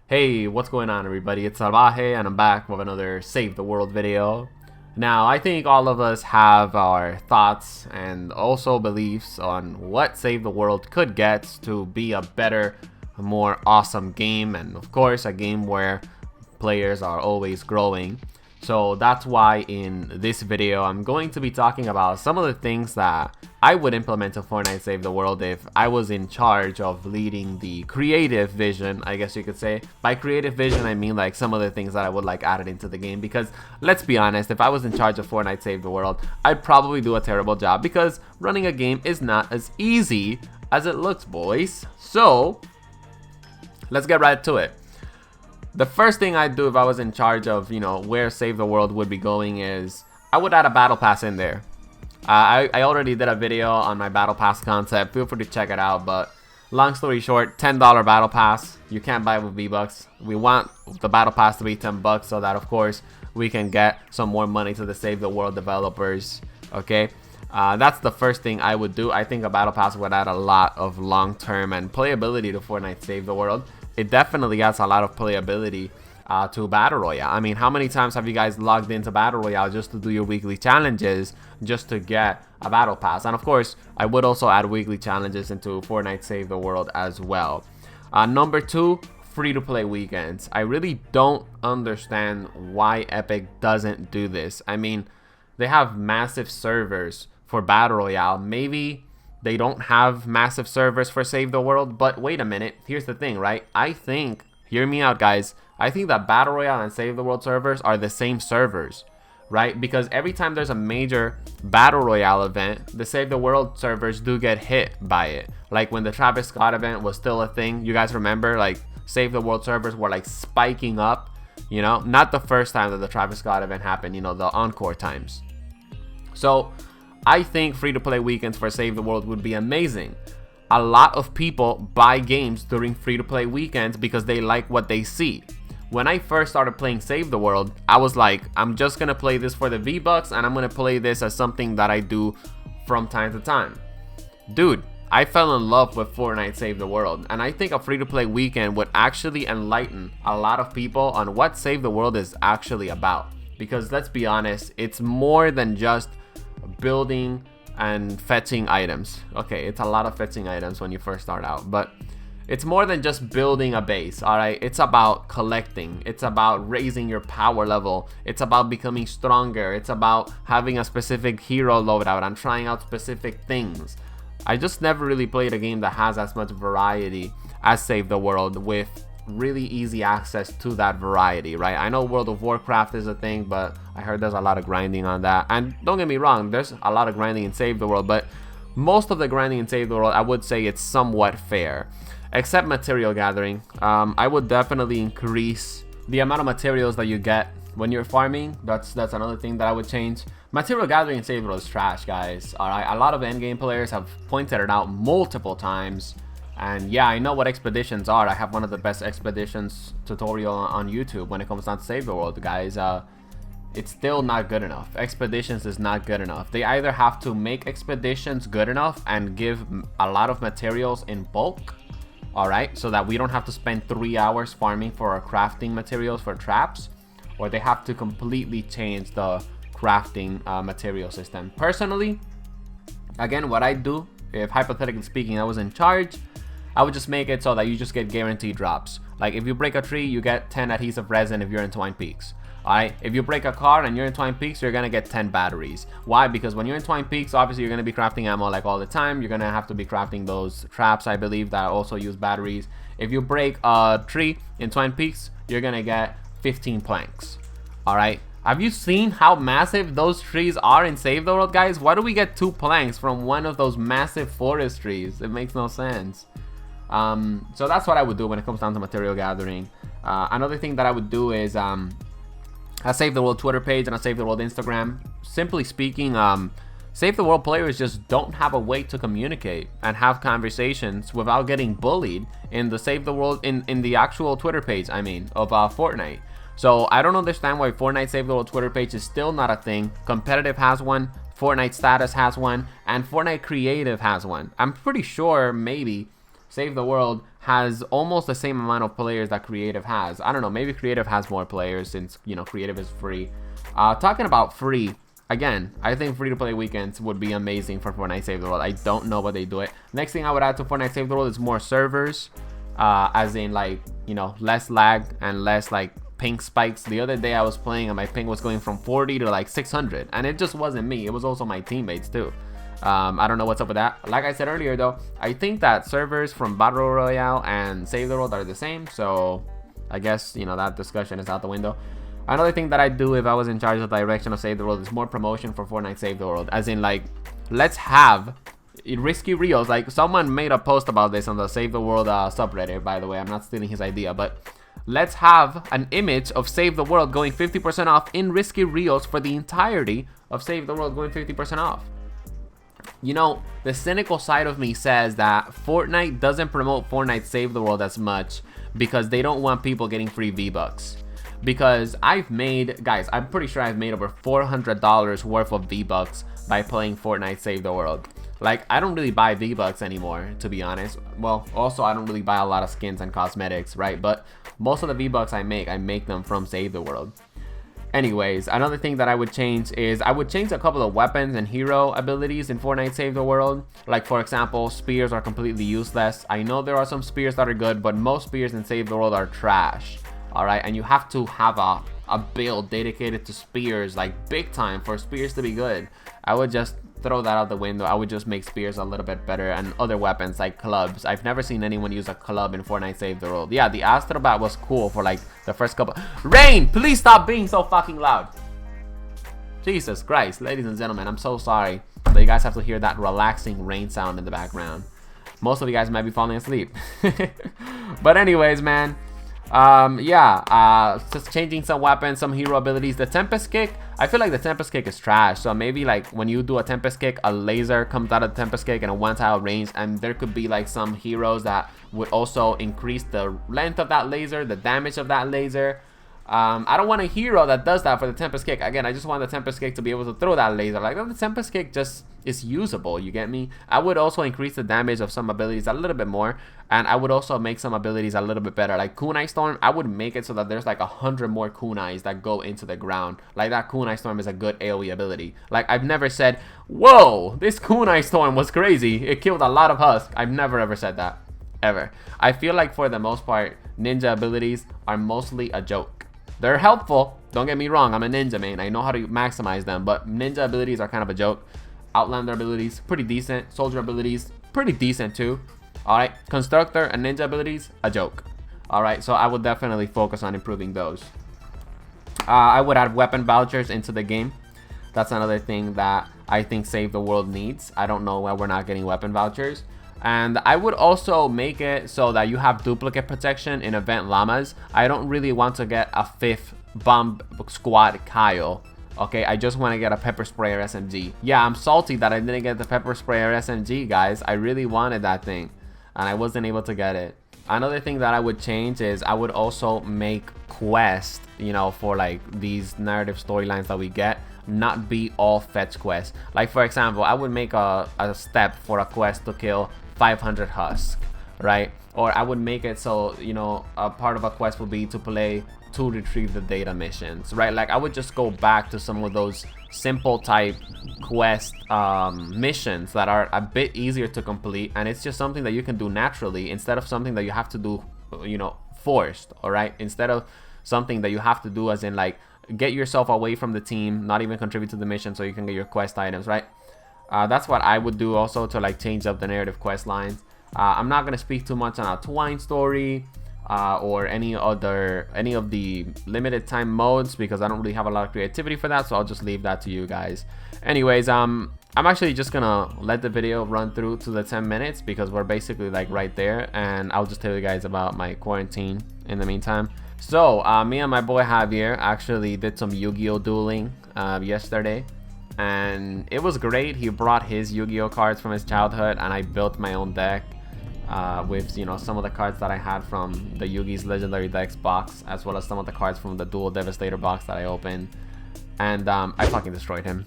Hey, what's going on everybody? It's Salvaje and I'm back with another Save the World video. Now, I think all of us have our thoughts and also beliefs on what Save the World could get to be a better, more awesome game, and of course a game where players are always growing. So that's why in this video I'm going to be talking about some of the things that I would implement to Fortnite Save the World if I was in charge of leading the creative vision, I guess you could say. By creative vision I mean like some of the things that I would like added into the game, because let's be honest, if I was in charge of Fortnite Save the World, I'd probably do a terrible job because running a game is not as easy as it looks, boys. So let's get right to it. The first thing I'd do if I was in charge of, where Save the World would be going is I would add a battle pass in there. I already did a video on my battle pass concept. Feel free to check it out. But long story short, $10 battle pass. You can't buy it with V-Bucks. We want the battle pass to be $10 so that, of course, we can get some more money to the Save the World developers. Okay. That's the first thing I would do. I think a battle pass would add a lot of long-term and playability to Fortnite Save the World. It definitely adds a lot of playability to Battle Royale. I mean, how many times have you guys logged into Battle Royale just to do your weekly challenges just to get a battle pass? And of course, I would also add weekly challenges into Fortnite Save the World as well. Number 2, free-to-play weekends. I really don't understand why Epic doesn't do this. I mean, they have massive servers for Battle Royale. Maybe they don't have massive servers for Save the World, but wait a minute. Here's the thing, right? I think, hear me out, guys. I think that Battle Royale and Save the World servers are the same servers, right? Because every time there's a major Battle Royale event, the Save the World servers do get hit by it. Like when the Travis Scott event was still a thing, you guys remember, like Save the World servers were like spiking up, not the first time that the Travis Scott event happened, the encore times. So I think free-to-play weekends for Save the World would be amazing. A lot of people buy games during free-to-play weekends because they like what they see. When I first started playing Save the World, I was like, I'm just gonna play this for the V-Bucks and I'm gonna play this as something that I do from time to time. Dude, I fell in love with Fortnite Save the World, and I think a free-to-play weekend would actually enlighten a lot of people on what Save the World is actually about. Because let's be honest, it's more than just building and fetching items. Okay, it's a lot of fetching items when you first start out, but it's more than just building a base. All right, it's about collecting, it's about raising your power level, it's about becoming stronger, it's about having a specific hero loadout and trying out specific things. I just never really played a game that has as much variety as Save the World, with really easy access to that variety, right? I know World of Warcraft is a thing, but I heard there's a lot of grinding on that. And don't get me wrong, there's a lot of grinding in Save the World, but most of the grinding in Save the World, I would say it's somewhat fair, except material gathering. I would definitely increase the amount of materials that you get when you're farming. That's another thing that I would change. Material gathering in Save the World is trash, guys. All right, a lot of endgame players have pointed it out multiple times. And yeah, I know what expeditions are. I have one of the best expeditions tutorial on YouTube when it comes down to Save the World, guys. It's still not good enough. Expeditions is not good enough. They either have to make expeditions good enough and give a lot of materials in bulk, all right, so that we don't have to spend 3 hours farming for our crafting materials for traps, or they have to completely change the crafting material system. Personally, again, what I do, if hypothetically speaking I was in charge, I would just make it so that you just get guaranteed drops. Like if you break a tree, you get 10 adhesive resin if you're in Twine Peaks. Alright, if you break a car and you're in Twine Peaks, you're gonna get 10 batteries. Why? Because when you're in Twine Peaks, obviously you're gonna be crafting ammo like all the time. You're gonna have to be crafting those traps, I believe, that also use batteries. If you break a tree in Twine Peaks, you're gonna get 15 planks. Alright, have you seen how massive those trees are in Save the World, guys? Why do we get 2 planks from one of those massive forest trees? It makes no sense. So that's what I would do when it comes down to material gathering. Another thing that I would do is a Save the World Twitter page and a Save the World Instagram. Simply speaking, Save the World players just don't have a way to communicate and have conversations without getting bullied in the Save the World, in the actual Twitter page, I mean, of Fortnite. So I don't understand why Fortnite Save the World Twitter page is still not a thing. Competitive has one, Fortnite Status has one, and Fortnite Creative has one. I'm pretty sure maybe Save the World has almost the same amount of players that Creative has. I don't know, maybe Creative has more players since, you know, Creative is free. Talking about free, again, I think free-to-play weekends would be amazing for Fortnite Save the World. I don't know what they do it. Next thing I would add to Fortnite Save the World is more servers, as in, like, you know, less lag and less, like, ping spikes. The other day I was playing and my ping was going from 40 to, like, 600. And it just wasn't me. It was also my teammates, too. I don't know what's up with that. Like I said earlier, though, I think that servers from Battle Royale and Save the World are the same. So I guess, you know, that discussion is out the window. Another thing that I'd do if I was in charge of the direction of Save the World is more promotion for Fortnite Save the World. As in, like, let's have risky reels. Like, someone made a post about this on the Save the World subreddit, by the way. I'm not stealing his idea, but let's have an image of Save the World going 50% off in risky reels for the entirety of Save the World going 50% off. You know, the cynical side of me says that Fortnite doesn't promote Fortnite Save the World as much because they don't want people getting free V-Bucks. Because I've made, guys, I'm pretty sure I've made over $400 worth of V-Bucks by playing Fortnite Save the World. Like, I don't really buy V-Bucks anymore, to be honest. Well, also, I don't really buy a lot of skins and cosmetics, right? But most of the V-Bucks I make them from Save the World. Anyways, another thing that I would change is I would change a couple of weapons and hero abilities in Fortnite Save the World. Like, for example, spears are completely useless. I know there are some spears that are good, but most spears in Save the World are trash. Alright, and you have to have a build dedicated to spears, like big time, for spears to be good. I would just throw that out the window. I would just make spears a little bit better, and other weapons like clubs. I've never seen anyone use a club in Fortnite Save the World. Yeah, the Astrobat was cool for like the first couple. Rain, please stop being so fucking loud. Jesus Christ, ladies and gentlemen, I'm so sorry that you guys have to hear that relaxing rain sound in the background. Most of you guys might be falling asleep. But anyways, man, just changing some weapons, some hero abilities. The Tempest Kick, I feel like the Tempest Kick is trash. So maybe like when you do a Tempest Kick, a laser comes out of the Tempest Kick in a one-tile range, and there could be like some heroes that would also increase the length of that laser, the damage of that laser. I don't want a hero that does that for the Tempest Kick. Again, I just want the Tempest Kick to be able to throw that laser. Like, the Tempest Kick just is usable, you get me? I would also increase the damage of some abilities a little bit more, and I would also make some abilities a little bit better. Like Kunai Storm, I would make it so that there's like 100 more kunais that go into the ground. Like, that Kunai Storm is a good AoE ability. Like, I've never said, whoa, this Kunai Storm was crazy, it killed a lot of Husk. I've never ever said that, ever. I feel like for the most part, ninja abilities are mostly a joke. They're helpful, don't get me wrong, I'm a ninja, man. I know how to maximize them, but ninja abilities are kind of a joke. Outlander abilities, pretty decent. Soldier abilities, pretty decent too. Alright, Constructor and ninja abilities, a joke. Alright, so I would definitely focus on improving those. I would add weapon vouchers into the game. That's another thing that I think Save the World needs. I don't know why we're not getting weapon vouchers. And I would also make it so that you have duplicate protection in event llamas. I don't really want to get a 5th bomb squad Kyle. Okay, I just want to get a pepper sprayer SMG. Yeah, I'm salty that I didn't get the pepper sprayer SMG, guys. I really wanted that thing, and I wasn't able to get it. Another thing that I would change is I would also make quests, you know, for like these narrative storylines that we get, not be all fetch quests. Like, for example, I would make a step for a quest to kill 500 Husk, right? Or I would make it so, you know, a part of a quest would be to play to retrieve the data missions, right? Like, I would just go back to some of those simple type quest missions that are a bit easier to complete, and it's just something that you can do naturally instead of something that you have to do, you know, forced. All right, instead of something that you have to do as in like get yourself away from the team, not even contribute to the mission so you can get your quest items, right? That's what I would do also to like change up the narrative quest lines. I'm not gonna speak too much on a Twine story or any of the limited time modes because I don't really have a lot of creativity for that, so I'll just leave that to you guys. Anyways, I'm actually just gonna let the video run through to the 10 minutes because we're basically like right there, and I'll just tell you guys about my quarantine in the meantime. So me and my boy Javier actually did some Yu-Gi-Oh dueling yesterday, and it was great. He brought his Yu-Gi-Oh cards from his childhood, and I built my own deck with, you know, some of the cards that I had from the Yugi's Legendary Decks box, as well as some of the cards from the Dual Devastator box that I opened, and I fucking destroyed him.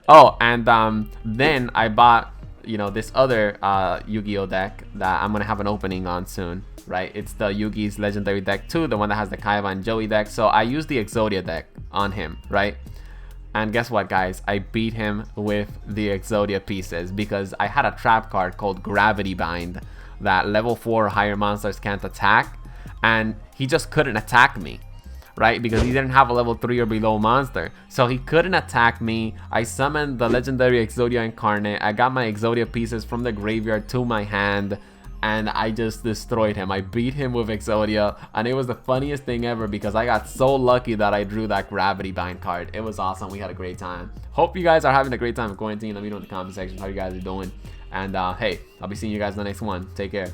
Oh, and then I bought you know, this other Yu-Gi-Oh deck that I'm gonna have an opening on soon, right? It's the Yugi's Legendary deck 2, the one that has the Kaiba and Joey deck. So I used the Exodia deck on him, right? And guess what, guys? I beat him with the Exodia pieces because I had a trap card called Gravity Bind that level 4 or higher monsters can't attack, and he just couldn't attack me, right? Because he didn't have a level 3 or below monster. So he couldn't attack me. I summoned the Legendary Exodia Incarnate. I got my Exodia pieces from the graveyard to my hand, and I just destroyed him. I beat him with Exodia, and it was the funniest thing ever because I got so lucky that I drew that Gravity Bind card. It was awesome. We had a great time. Hope you guys are having a great time in quarantine. Let me know in the comment section how you guys are doing. And hey, I'll be seeing you guys in the next one. Take care.